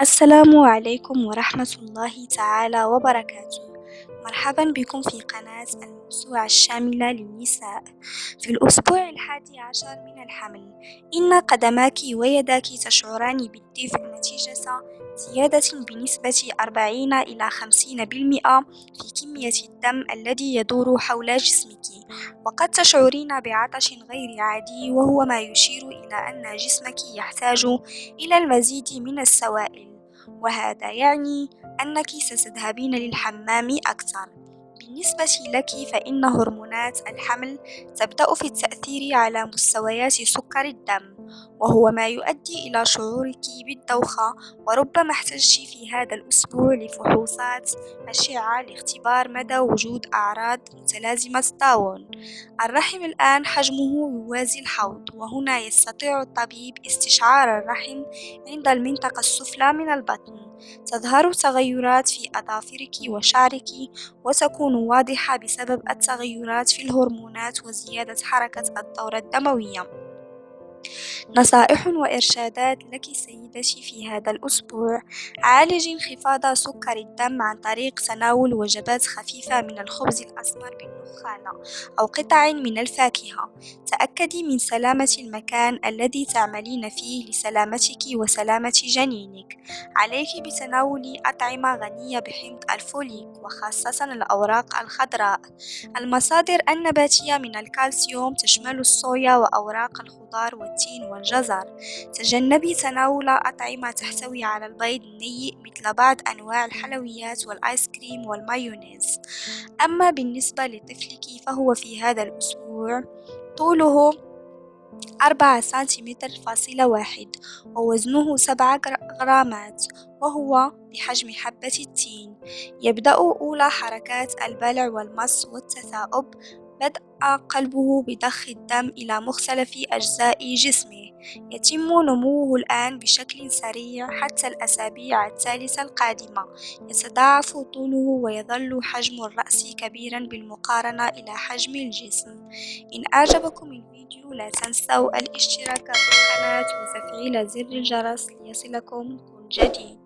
السلام عليكم ورحمة الله تعالى وبركاته. مرحبا بكم في قناة الموسوعة الشاملة للنساء. في الأسبوع 11 من الحمل، إن قدماك ويداك تشعران بالدفء نتيجة زيادة بنسبة 40 إلى 50% في كمية الدم الذي يدور حول جسمك، وقد تشعرين بعطش غير عادي، وهو ما يشير إلى أن جسمك يحتاج إلى المزيد من السوائل، وهذا يعني أنك ستذهبين للحمام أكثر. بالنسبة لك، فإن هرمونات الحمل تبدأ في التأثير على مستويات سكر الدم، وهو ما يؤدي إلى شعورك بالدوخة. وربما احتجت في هذا الأسبوع لفحوصات أشعة لاختبار مدى وجود أعراض متلازمة داون. الرحم الآن حجمه يوازي الحوض، وهنا يستطيع الطبيب استشعار الرحم عند المنطقة السفلى من البطن. تظهر تغيرات في أظافرك وشعرك، وتكون واضحة بسبب التغيرات في الهرمونات وزيادة حركة الدورة الدموية. نصائح وإرشادات لك سيدتي في هذا الأسبوع: عالجي انخفاض سكر الدم عن طريق تناول وجبات خفيفة من الخبز الأسمر بالنخامة أو قطع من الفاكهة. تأكدي من سلامة المكان الذي تعملين فيه لسلامتك وسلامة جنينك. عليك بتناول أطعمة غنية بحمض الفوليك، وخاصة الأوراق الخضراء. المصادر النباتية من الكالسيوم تشمل الصويا وأوراق الخضار والتين والجزر. تجنبي تناول أطعمة تحتوي على البيض النيء مثل بعض أنواع الحلويات والآيس كريم والمايونيز. أما بالنسبة لطفلك، فهو في هذا الأسبوع طوله 4 سنتيمتر فاصلة 1، ووزنه 7 غرامات، وهو بحجم حبة التين. يبدأ أولى حركات البلع والمص والتثاؤب. بدأ قلبه بضخ الدم إلى مختلف أجزاء جسمه. يتم نموه الآن بشكل سريع حتى الأسابيع الثالثة القادمة. يتضاعف طوله ويظل حجم الرأس كبيرا بالمقارنة إلى حجم الجسم. إن أعجبكم الفيديو لا تنسوا الاشتراك في القناة وتفعيل زر الجرس ليصلكم كل جديد.